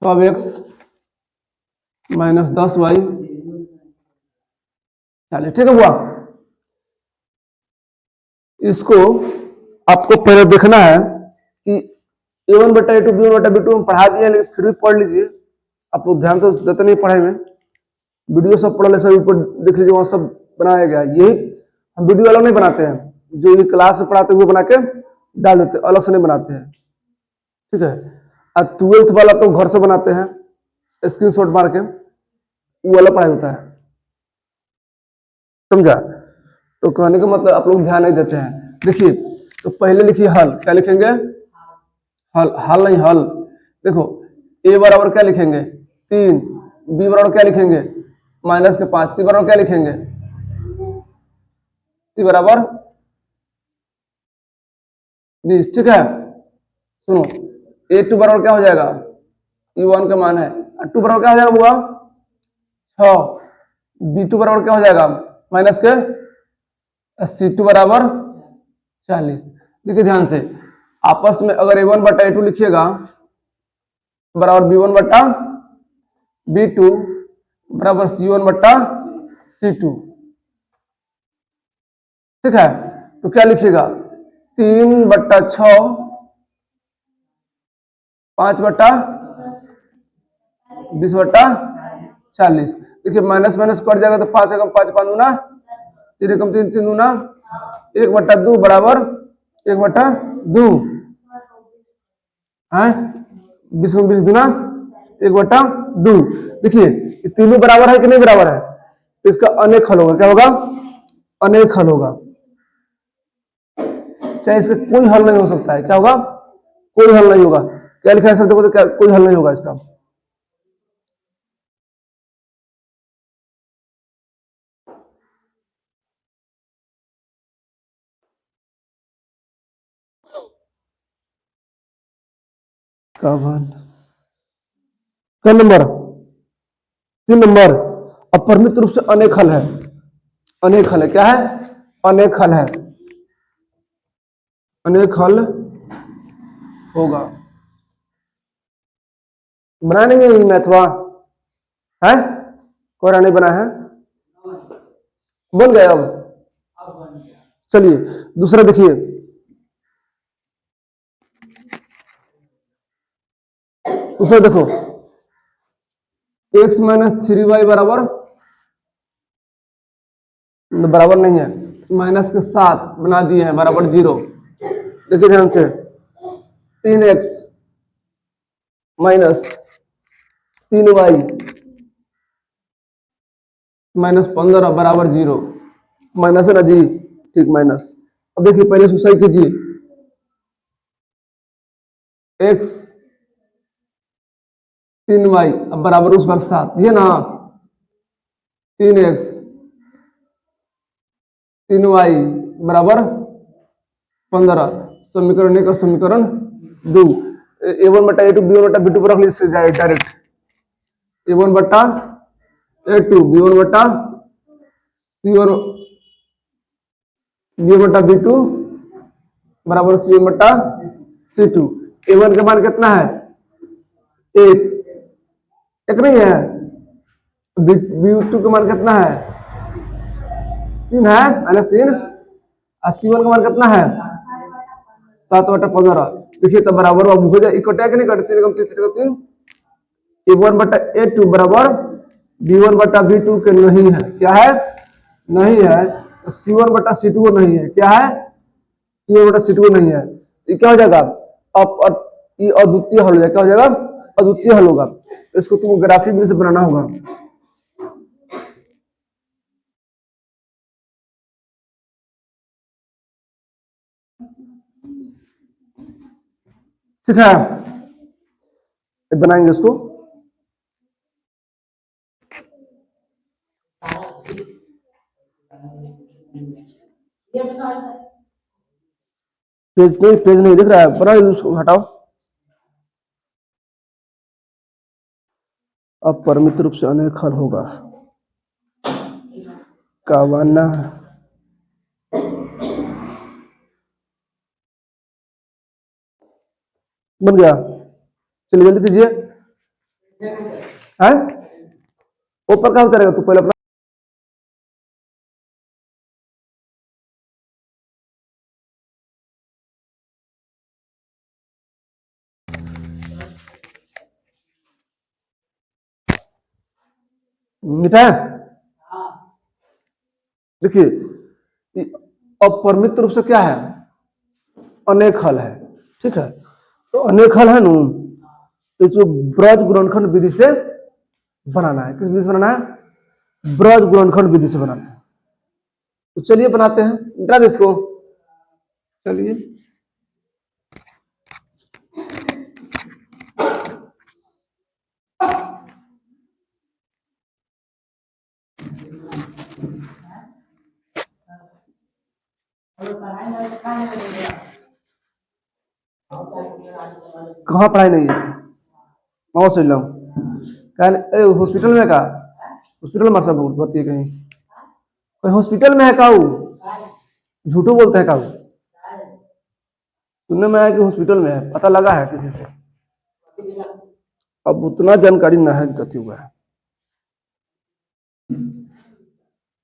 12x minus 10y 40। ठीक है हुआ। इसको आपको पहले देखना है कि a1 बटा a2 b1 बटा b2 हम पढ़ा दिए, लेकिन फिर भी पढ़ लीजिए। आप लोग ध्यान तो देते नहीं पढ़ाई में, वीडियो सब पढ़ ले, सब ऊपर देख लीजिए, वहाँ सब बनाया गया है। यही हम वीडियो अलग नहीं बनाते हैं, जो ये क्लास में पढ़ाते हुए बना के डाल देते, अलग से नहीं बनाते हैं। ठीक है। अब 12th वाला तो घर से बनाते हैं स्क्रीनशॉट मार के, वो वाला पढ़ाई होता है, समझा। तो कहने का मतलब आप लोग ध्यान नहीं देते हैं। देखिए, तो पहले लिखिए हल, क्या लिखेंगे? हल, हल नहीं हल। देखो a बराबर क्या लिखेंगे? 3, b बराबर क्या लिखेंगे? माइनस के 5, c बराबर क्या लिखेंगे? c बराबर 20। ठीक है। सुनो, a2 बराबर क्या हो जाएगा? e1 का मान है, 2 बराबर क्या हो जाएगा बुआ? 6। b2 बराबर क्या हो जाएगा? माइनस के c2 बराबर 40। देखिए ध्यान से, आपस में अगर a1 बटा a2 लिखिएगा बराबर b1 बटा b2 बराबर c1 बटा c2। ठीक है। तो क्या लिखिएगा? 3 बट्टा 6, 5 बट्टा 20 बट्टा 40। देखिए माइनस माइनस कट जाएगा तो 5 एकम 5 5 दूना 3 एकम 3 3 दूना 1 बट्टा 2 बराबर 1 बट्टा 2 है, 20 को 20 दूना 1 बट्टा 2। देखिए ये तीनों बराबर है कि नहीं बराबर है, तो इसका अनेक हल होगा। क्या होगा? अनेक हल होगा, चाहे इसका कोई हल नहीं हो सकता है। क्या होगा? कोई हल नहीं होगा। क्या लिखा है सर? देखो तो क्या कोई हल नहीं होगा इसका। क्या नंबर? 3 नंबर। अपरिमित रूप से अनेक हल है। अनेक हल है। क्या है? अनेक हल है। अनेक हल होगा। बना नहीं है मैथवा है, कोरा नहीं बना है, बन गया अब। चलिए दूसरा देखिए, दूसरा देखो, x माइनस 3y बराबर बराबर नहीं है, माइनस के 7 बना दिए हैं बराबर 0। देखिए ध्यान से, 3x माइनस 3y माइनस 15 बराबर 0। माइनस है ना जी? ठीक, माइनस। अब देखिए पहले सुसाई कीजिए, x 3y अब बराबर उस बार 7, ये ना 3x 3y बराबर 15। समीकरण 1 और समीकरण 2, a1 बटा a2 b1 बटा b2 पर रख लीजिए डायरेक्ट। a1 बटा a2 b1 बटा c1 b1 बटा b2 बराबर c1 बटा c2। a1 का मान कितना है? 1, एक नहीं है। b2 का मान कितना है? 3 है, -3। और c1 का मान कितना है? 7 बटा 15। देखिए तब बराबर अब हो जाए, इकट्ठा कि नहीं कटे? 3 3 3 3, a1 बटा a2 बराबर b1 बटा b2 के नहीं है। क्या है? नहीं है। तो c1 बटा c2 को नहीं है। क्या है? c1 बटा c2 को नहीं है। ये क्या हो जाएगा? अब ये अद्वितीय हल हो जाएगा। क्या हो जाएगा? अद्वितीय हल होगा। तो इसको तुमको ग्राफिक में से बनाना होगा। ठीक है, बनाएंगे इसको। पेज नहीं दिख रहा है, बना उसको हटाओ। अब परिमित रूप से अनेक हल होगा। कावाना बन गया। चलिए जल्दी कीजिए। है ऊपर का उतरेगा तो पहले अपना मीठा है। देखिए अपरिमित रूप से क्या है, अनेक हल है, ठीक है। तो अनेक हल है नु, तो जो ब्रज गुणनखंड विधि से बनाना है, किस विधि से बनाना है, ब्रज गुणनखंड विधि से बनाना है। तो चलिए बनाते हैं, ड्रा दे इसको, चलिए कहाँ पढ़ाई नहीं है, मैं समझ लो अरे हॉस्पिटल में का, हॉस्पिटल में सब भर्ती है कहीं, कोई हॉस्पिटल में है काऊ, झूठो बोलते हैं काऊ, सुनने में आया कि हॉस्पिटल में है, पता लगा है किसी से, अब उतना जानकारी ना है कथी हुआ है,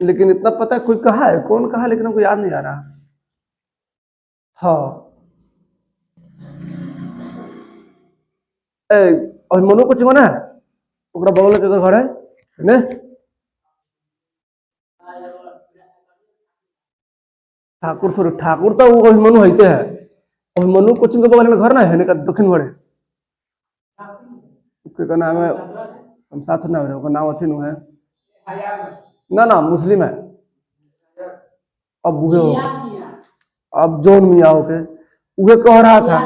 लेकिन इतना पता है कोई कहा है, कौन कहा, लेकिन हमको याद नहीं आ रहा। हाँ अभिमन्यु को चिमना है, ओकरा बगल के घर है ने, ठाकुर थोड़े, ठाकुर तो वो अभिमन्यु होते है, अभिमन्यु कोचिंग के बगल में घर ना है का दक्षिण बड़े, उसका नाम है शमशाद ना, उसका नाम अथी नु है ना ना मुस्लिम है, अब वो अब जौन मियाँ के उहे कह रहा था,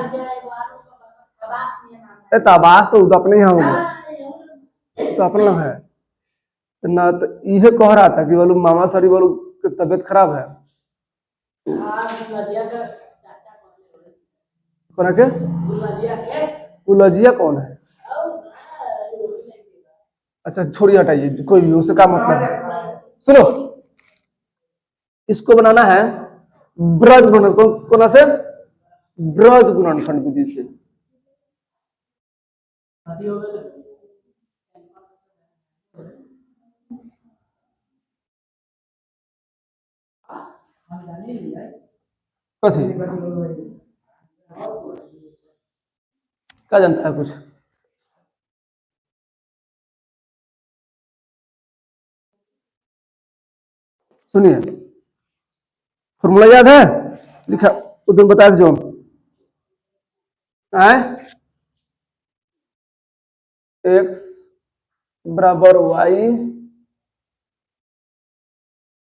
तबास तो अपने यहाँ होगा, तो अपना है ना, तो ये कह रहा था कि बोलो मामा सरी बोलो की तबीयत खराब है, कौन के उलजिया कौन है, अच्छा छोड़िए हटाइए, कोई भी उससे क्या मतलब है। सुनो इसको बनाना है ब्रज गुणनखंड, कौन से ब्रज गुणनखंड विधि से, कथी क्या जानता है कुछ, सुनिए फॉर्मूला याद है, लिखा उधर बता दो, एक्स बराबर वाई,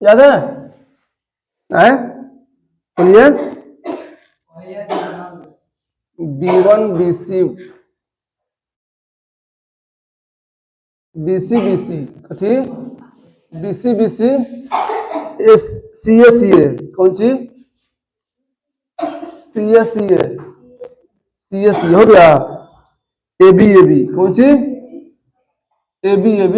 याद है, बोलिए B1 BC BC BC कथी BC BC S CA CA कौन सी CA CA CA CA हो गया, AB AB कौन सी AB AB,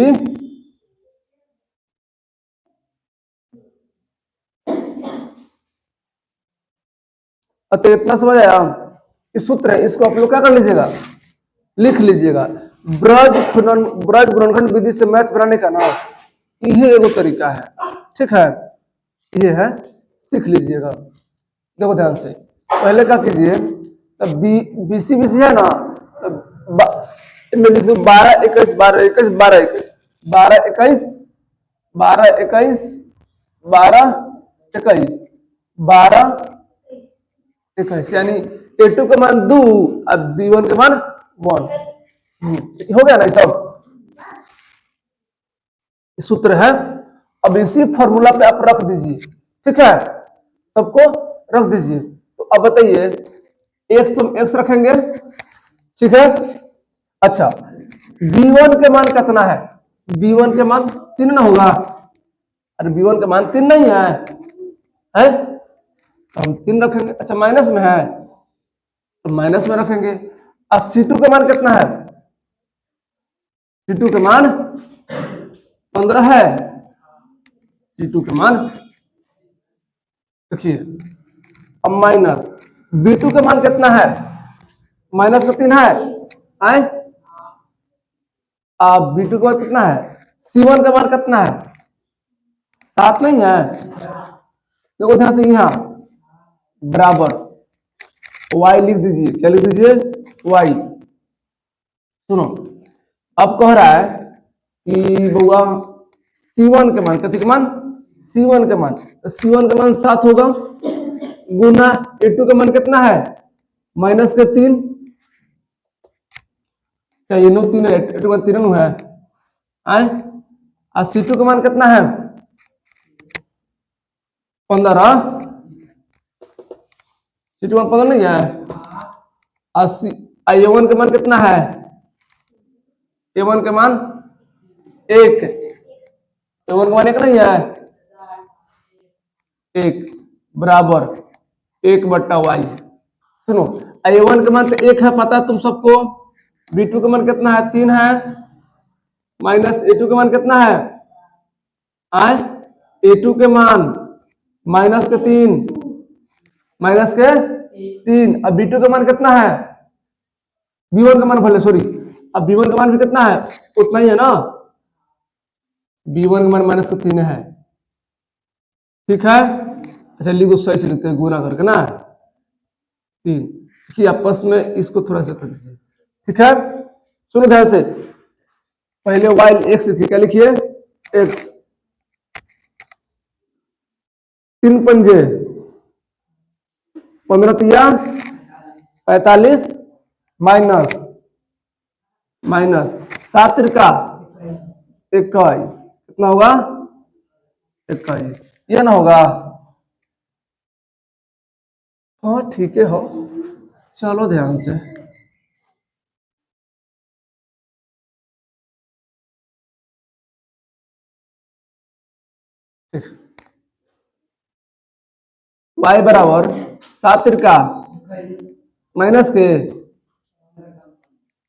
तो इतना समझ आया, इस सूत्र है, इसको आप लोग क्या कर लीजिएगा, लिख लीजिएगा, ब्रज गुणनखंड विधि से मैथ बनाने का ना ये एगो तरीका है, ठीक है, ये है, सीख लीजिएगा। देखो ध्यान से, पहले क्या कीजिए, तब BC BC है ना, तब लिख दो 12 21 12 21 12 21 12 21 12 21 12 21 12 21, यानी A2 का मान 2 और B1 का मान 1, हो गया ना ये सब, सूत्र है। अब इसी फॉर्मूला पे आप रख दीजिए, ठीक है, सबको रख दीजिए। तो अब बताइए एक्स, तुम एक्स रखेंगे, ठीक है, अच्छा B1 के मान कितना है, B1 के मान 3 ना होगा, अरे B1 का मान 3 नहीं है तो हम 3 रखेंगे, अच्छा माइनस में है तो माइनस में रखेंगे। और C2 का मान कितना है, C2 का मान 15 है, C2 का मान देखिए, अब माइनस B2 का मान कितना है, -3 है, अब B2 का मान कितना है, C1 का मान कितना है, 7 नहीं है। देखो ध्यान से, यहाँ बराबर y लिख दीजिए, क्या लिख दीजिए, y। सुनो, अब कह रहा है कि बउआ C1 के मान, कितने के मान, C1 के मान, तो C1 का मान 7 होगा, गुना A2 का मान कितना है, -3, चाहिए नो 3 है, A2 का मान 3 है आए, और C2 का मान कितना है, 15, C2 का मान 15 नहीं है, और A1 का मान कितना है, A1 का मान 1, A1 का मान 1 नहीं है, 1 बराबर 1/y। सुनो, A1 का मान तो 1 है, पता है तुम सबको, B2 का मान कितना है, 3 है, माइनस A2 का मान कितना है, आए A2 के मान -3, -3, अब B2 का मान कितना है, B1 का मान भले सॉरी, अब B1 का मान भी कितना है, उतना ही है ना, B1 का मान -3 है, ठीक है। अच्छा लिखो, सही से लिखते हैं, गुना करके ना 3, देखिए आपस में इसको थोड़ा सा कर दीजिए, ठीक है। सुनो ध्यान से, पहले y x लिखिए, क्या लिखिए, x, 3 पंजे 15 तिया 45, माइनस 7 त्रिका 21, कितना होगा, 21, ये ना होगा, हाँ ठीक है, हो चलो ध्यान से, y बराबर 7 त्रिका माइनस के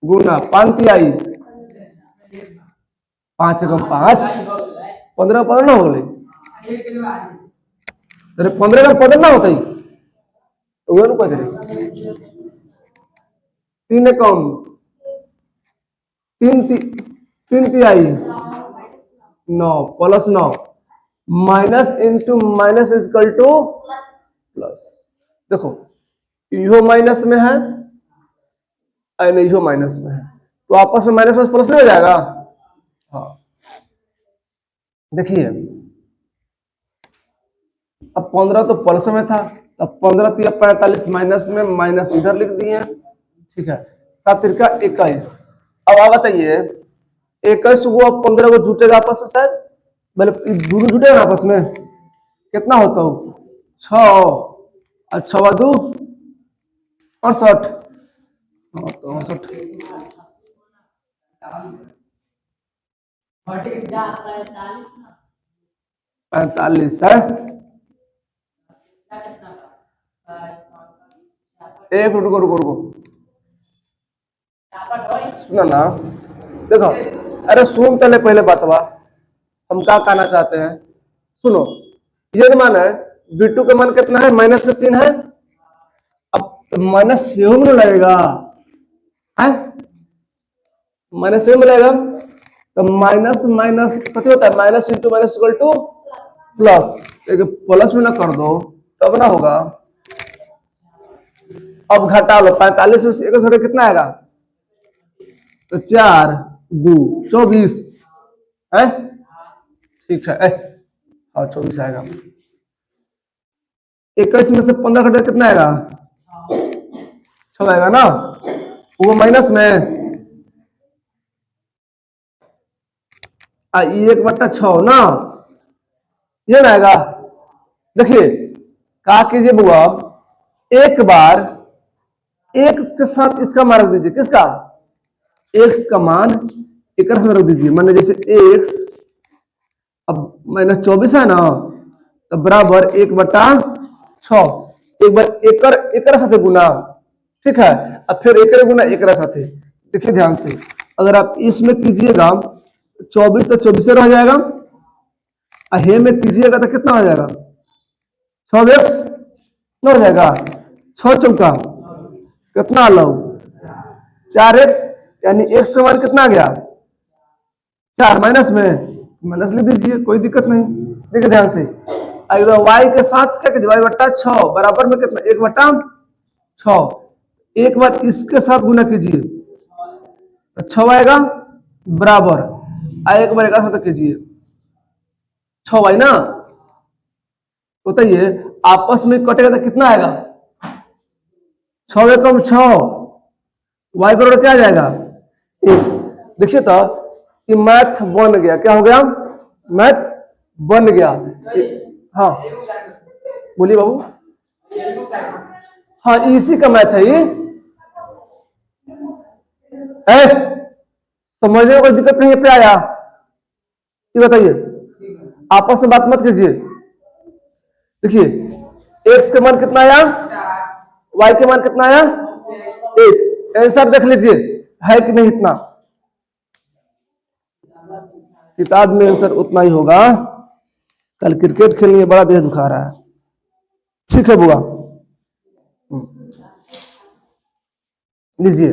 गुना 5 तिहाई, 5 कम 5, 15 15 ना हो गए, अरे 15 का 15 ना होता ही, तो वो कह दे 3 कम 3 तिहाई 9 plus 9, minus into minus equal two plus. देखो यो माइनस में है और यो माइनस में है, तो आपस में माइनस प्लस प्लस नहीं हो जाएगा, हाँ देखिए, अब 15 तो प्लस में था, तब 15 तिया 45, माइनस में माइनस इधर लिख दिए, ठीक है, 7 तिरका 21। अब आप बताइए 21 को अब 15 को जुटेगा आपस में, शायद मतलब दोनों जुटेगा आपस में, कितना होता हो, 6 और 6 2 68, 45 है, एक रुको रुको रुको, सुना ना, देखो, अरे सुन पहले पहले बात बा, हम क्या कहना चाहते हैं, सुनो, ये मान है B2 का मान कितना है, -3 है, अब माइनस ये में लगेगा है, माइनस में लगेगा, तो माइनस माइनस पता होता है, minus into minus equal two plus, एक प्लस में ना कर दो तब ना होगा। अब घटा लो, 45 में से 1 घटा कितना आएगा, तो 4 2 24 है, ठीक है, हाँ 24 आएगा। 21 में से 15 घटा कितना आएगा, 6 आएगा ना, वो माइनस में 1/6 ना, ये ना आएगा। देखिए क्या कीजिए बुआ, एक बार x के साथ इसका मान रख दीजिए, किसका, x का मान एक रख दीजिए, मान जैसे x अब -24 है ना, तो बराबर 1/6, एक बार एक साथे गुना, ठीक है, अब फिर एक गुना एक साथे। देखिए ध्यान से, अगर आप इसमें कीजिएगा 24 तो 24 रह जाएगा, हे में कीजिएगा तो कितना हो जाएगा, 6x हो जाएगा, 6 चौका कितना लो 4x, यानी x का मान कितना आ गया 4 माइनस में माइनस लिख दीजिए, कोई दिक्कत नहीं। देखिए ध्यान से, अगर वाई के साथ क्या कीजिए, वाई बट्टा 6 बराबर में कितना 1 बट्टा 6, एक बार इसके साथ गुना कीजिए तो 6 आएगा बराबर, एक बार एक साथ कीजिए 6 वाई ना, बताइए आपस में कटेगा तो कितना आएगा, 6 कम 6, वाई बराबर क्या आ जाएगा 1। देखिए तो ये मैथ बन गया, क्या हो गया, मैथ्स बन गया। हाँ बोलिए बाबू। हाँ इसी का मैथ है ये, समझने में कोई दिक्कत नहीं है पे आया, ये बताइए, आपस में बात मत कीजिए। देखिए एक्स के मान कितना आया, वाई के मान कितना आया 1, आंसर देख लीजिए है कि नहीं, इतना किताब में आंसर उतना ही होगा। कल क्रिकेट खेलने बड़ा देह दुखा रहा है, ठीक है बुआ लीजिए।